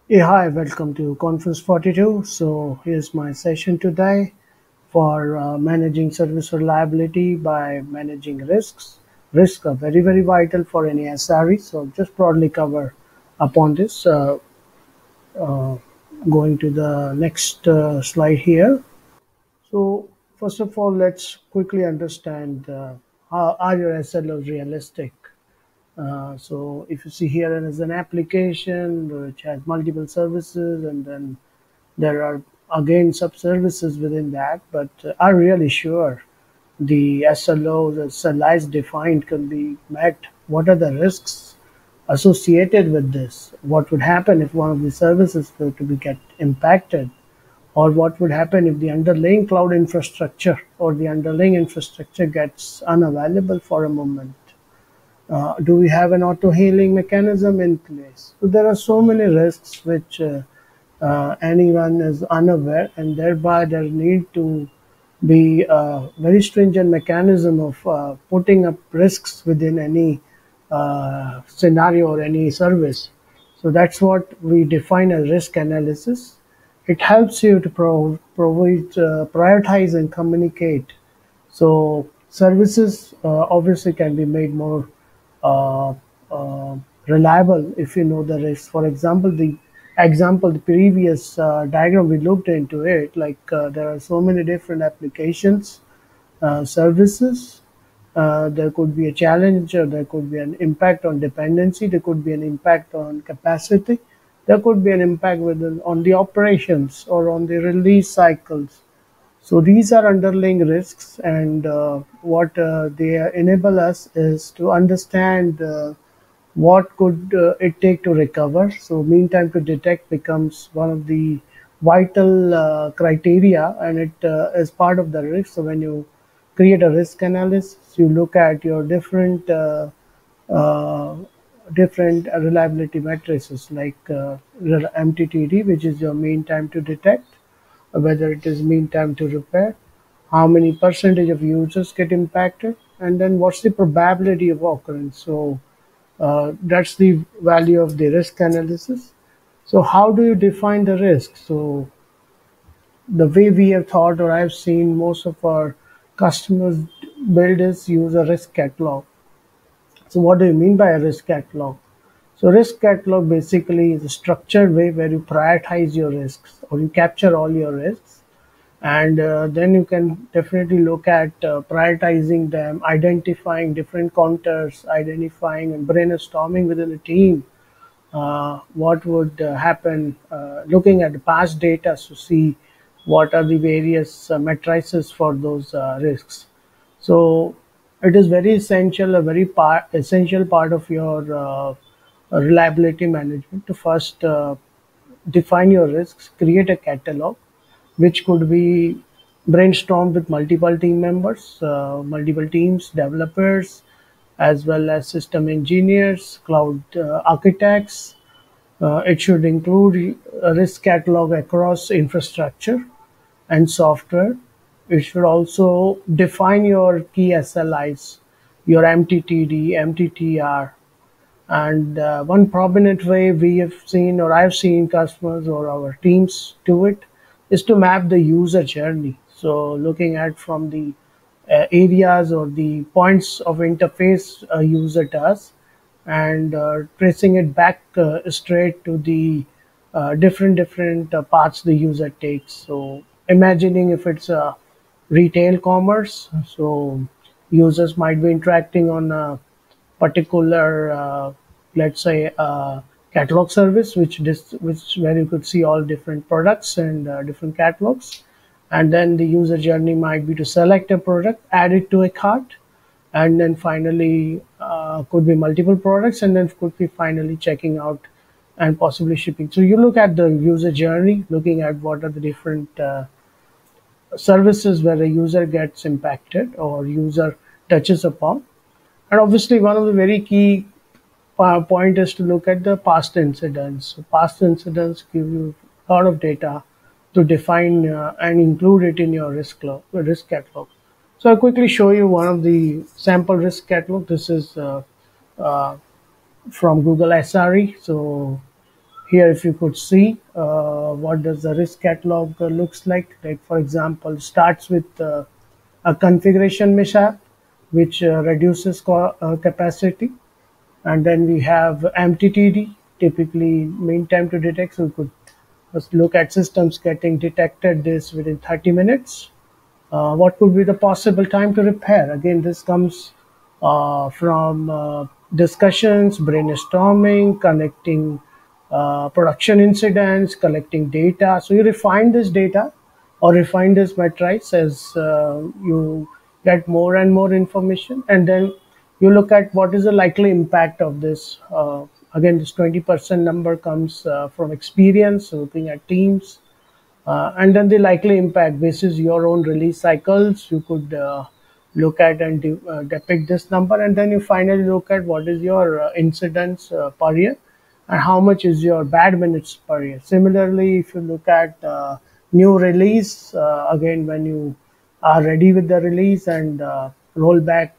Yeah, hi, welcome to Conference 42. So here's my session today for managing service reliability by managing risks. Risks are very, very vital for any SRE. So just broadly cover upon this. Going to the next slide here. So first of all, let's quickly understand how are your SLOs realistic? So if you see here, there is an application which has multiple services, and then there are again sub-services within that, but are really sure the SLO, the SLIs defined can be met? What are the risks associated with this? What would happen if one of the services were to be get impacted? Or what would happen if the underlying cloud infrastructure or the underlying infrastructure gets unavailable for a moment? Do we have an auto healing mechanism in place? So there are so many risks which anyone is unaware, and thereby there need to be a very stringent mechanism of putting up risks within any scenario or any service. So that's what we define as risk analysis. It helps you to prioritize and communicate. So services obviously can be made more uh, uh, reliable if you know the risks. For example, the previous diagram we looked into it, like there are so many different applications, services. There could be a challenge, there could be an impact on dependency, there could be an impact on capacity, there could be an impact on the operations or on the release cycles. So these are underlying risks, and what they enable us is to understand what could it take to recover. So mean time to detect becomes one of the vital criteria, and it is part of the risk. So when you create a risk analysis, you look at your uh, different reliability matrices like MTTD, which is your mean time to detect, whether it is mean time to repair, how many percentage of users get impacted, and then what's the probability of occurrence. So that's the value of the risk analysis. So how do you define the risk? So the way we have thought, or I've seen most of our customers build is use a risk catalog. So what do you mean by a risk catalog? So risk catalog basically is a structured way where you prioritize your risks or you capture all your risks, and then you can definitely look at prioritizing them, identifying different counters, identifying and brainstorming within a team what would happen, looking at the past data to see what are the various matrices for those risks. So it is very essential, a very essential part of your reliability management to first define your risks, create a catalog, which could be brainstormed with multiple team members, multiple teams, developers, as well as system engineers, cloud architects. It should include a risk catalog across infrastructure and software. It should also define your key SLIs, your MTTD, MTTR, and one prominent way we have seen, or I've seen customers or our teams do it, is to map the user journey. So looking at from the areas or the points of interface a user does, and tracing it back straight to the different paths the user takes. So imagining if it's a retail commerce, so users might be interacting on a particular, let's say, catalog service, which where you could see all different products and different catalogs, and then the user journey might be to select a product, add it to a cart, and then finally could be multiple products, and then could be finally checking out and possibly shipping. So you look at the user journey, looking at what are the different services where a user gets impacted or user touches upon. And obviously, one of the very key point is to look at the past incidents. So past incidents give you a lot of data to define and include it in your risk catalog. So I'll quickly show you one of the sample risk catalog. This is uh, from Google SRE. So Here, if you could see, what does the risk catalog looks like. Like for example, starts with a configuration mishap, which reduces capacity, and then we have MTTD, typically mean time to detect. So we could just look at systems getting detected this within 30 minutes. What could be the possible time to repair? Again, this comes from discussions, brainstorming, connecting production incidents, collecting data. So you refine this data or refine this matrix as you get more and more information, and then you look at what is the likely impact of this. Again, this 20% number comes from experience, so looking at teams, and then the likely impact basis your own release cycles. You could look at and depict this number, and then you finally look at what is your incidence per year and how much is your bad minutes per year. Similarly, if you look at new release, again, when you are ready with the release and roll back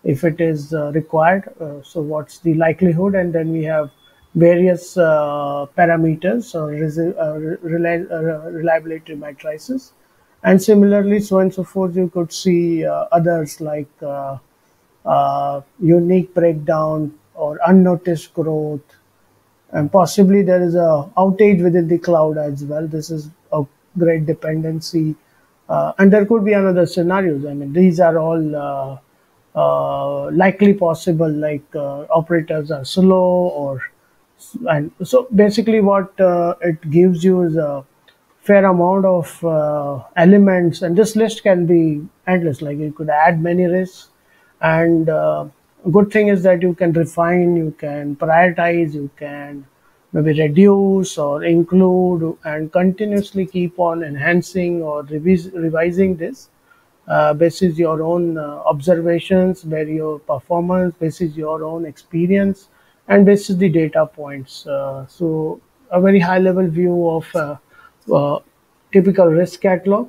if it is required. So what's the likelihood? And then we have various parameters or reliability matrices. And similarly, so on and so forth, you could see others like unique breakdown or unnoticed growth, and possibly there is a outage within the cloud as well. This is a great dependency, and there could be another scenarios. I mean, these are all likely possible, like operators are slow, or and so basically what it gives you is a fair amount of elements, and this list can be endless. Like you could add many risks, and good thing is that you can refine, you can prioritize, you can maybe reduce or include, and continuously keep on enhancing or revising this basis your own observations, where your performance, basis your own experience, and basis the data points. So a very high level view of uh, typical risk catalog.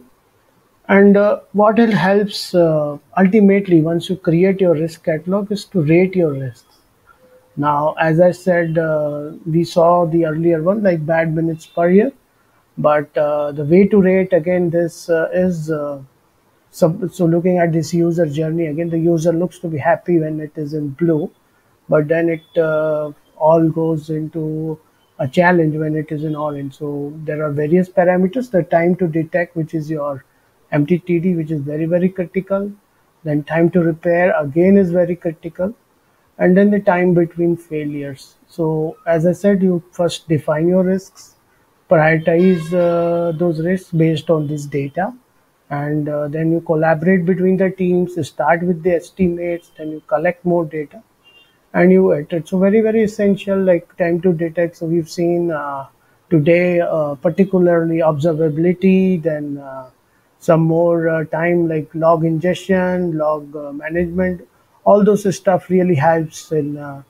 And what it helps ultimately once you create your risk catalog is to rate your risks. Now, as I said, we saw the earlier one like bad minutes per year, but the way to rate again this is so looking at this user journey, again, the user looks to be happy when it is in blue, but then it all goes into a challenge when it is in orange. So there are various parameters. The time to detect, which is your MTTD, which is very, very critical. Then time to repair, again, is very critical. And then the time between failures. So as I said, you first define your risks, prioritize those risks based on this data, and then you collaborate between the teams, start with the estimates, then you collect more data and you iterate. So very, very essential, like time to detect. So we've seen today particularly observability, then some more time like log ingestion, log management. All those stuff really helps in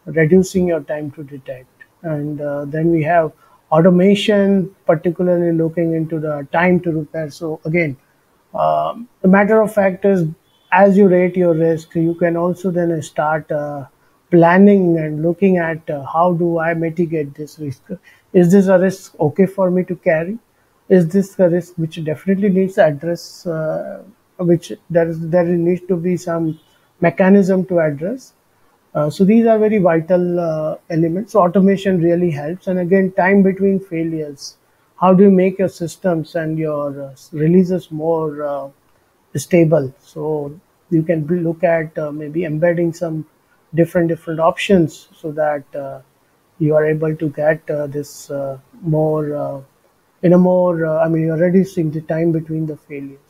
reducing your time to detect. And then we have automation, particularly looking into the time to repair. So again, the matter of fact is, as you rate your risk, you can also then start planning and looking at how do I mitigate this risk. Is this a risk okay for me to carry? Is this a risk which definitely needs address, which there needs to be some mechanism to address? So these are very vital elements. So automation really helps. And again, time between failures. How do you make your systems and your releases more stable? So you can look at maybe embedding some different options so that you are able to get this more in a more. I mean, you're reducing the time between the failures.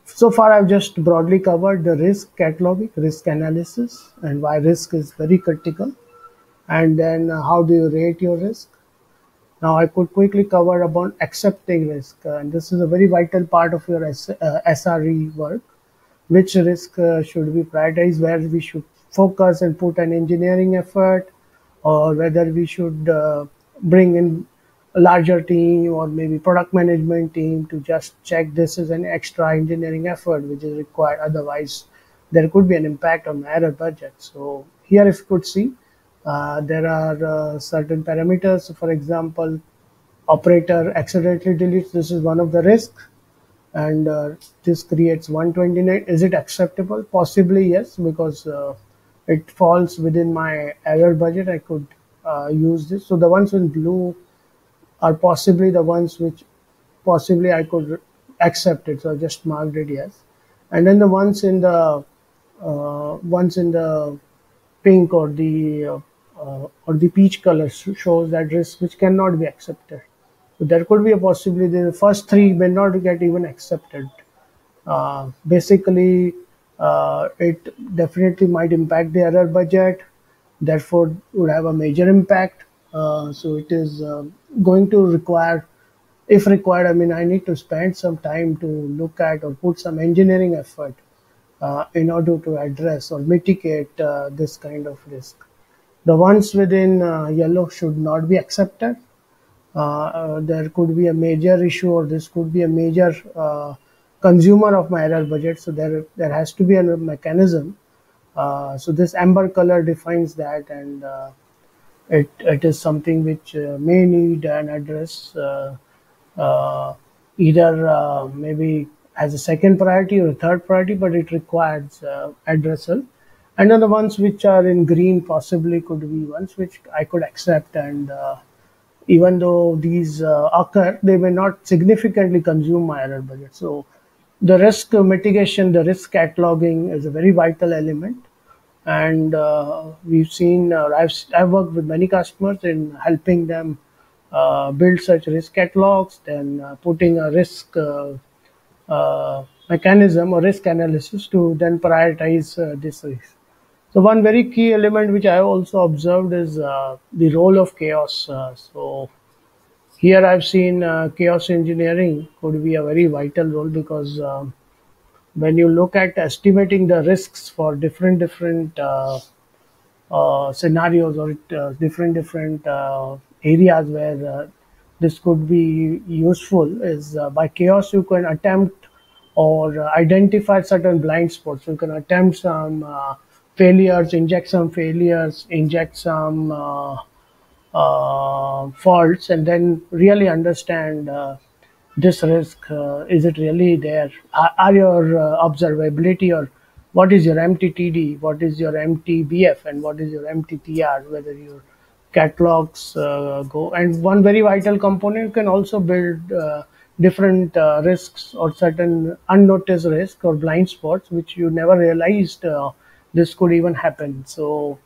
So far, I've just broadly covered the risk cataloging, risk analysis, and why risk is very critical, and then how do you rate your risk. Now, I could quickly cover about accepting risk, and this is a very vital part of your SRE work. Which risk should we prioritize, where we should focus and put an engineering effort, or whether we should bring in a larger team or maybe product management team to just check this is an extra engineering effort which is required. Otherwise, there could be an impact on error budget. So here, if you could see, There are certain parameters. For example, operator accidentally deletes. This is one of the risks, and this creates 129. Is it acceptable? Possibly yes, because it falls within my error budget. I could use this. So the ones in blue are possibly the ones which possibly I could accept it. So I just marked it yes. And then the ones in the pink or the peach color shows that risk which cannot be accepted. So there could be a possibility the first three may not get even accepted. Basically, it definitely might impact the error budget, therefore would have a major impact. So it is going to require, if required, I mean, I need to spend some time to look at or put some engineering effort in order to address or mitigate this kind of risk. The ones within yellow should not be accepted. There could be a major issue, or this could be a major consumer of my error budget. So there has to be a mechanism. So this amber color defines that, and it is something which may need an address, either maybe as a second priority or a third priority, but it requires addressal. And then the ones which are in green possibly could be ones which I could accept, and even though these occur, they may not significantly consume my error budget. So the risk mitigation, the risk cataloging is a very vital element. And we've seen, I've worked with many customers in helping them build such risk catalogs, then putting a risk mechanism or risk analysis to then prioritize this risk. So one very key element which I also observed is the role of chaos. So here I've seen chaos engineering could be a very vital role, because when you look at estimating the risks for different scenarios, or different areas where this could be useful, is by chaos you can attempt or identify certain blind spots. You can attempt some failures, inject some failures, inject some faults, and then really understand this risk. Is it really there? Are your observability, or what is your MTTD, what is your MTBF, and what is your MTTR, whether your catalogs go. And one very vital component, can also build different risks or certain unnoticed risks or blind spots which you never realized this could even happen. So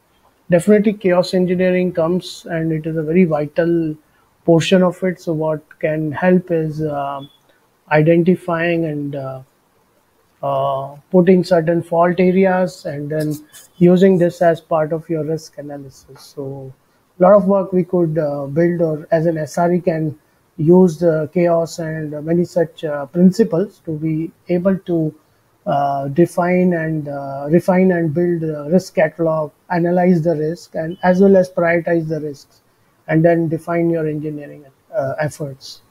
definitely chaos engineering comes, and it is a very vital portion of it. So what can help is identifying and putting certain fault areas, and then using this as part of your risk analysis. So a lot of work we could build, or as an SRE can use the chaos and many such principles to be able to define and refine and build a risk catalog, analyze the risk, and as well as prioritize the risks, and then define your engineering efforts.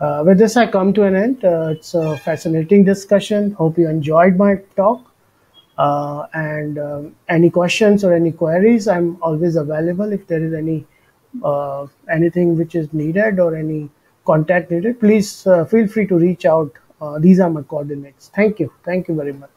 With this, I come to an end. It's a fascinating discussion. Hope you enjoyed my talk. And any questions or any queries, I'm always available. If there is anything which is needed or any contact needed, please feel free to reach out. These are my coordinates. Thank you. Thank you very much.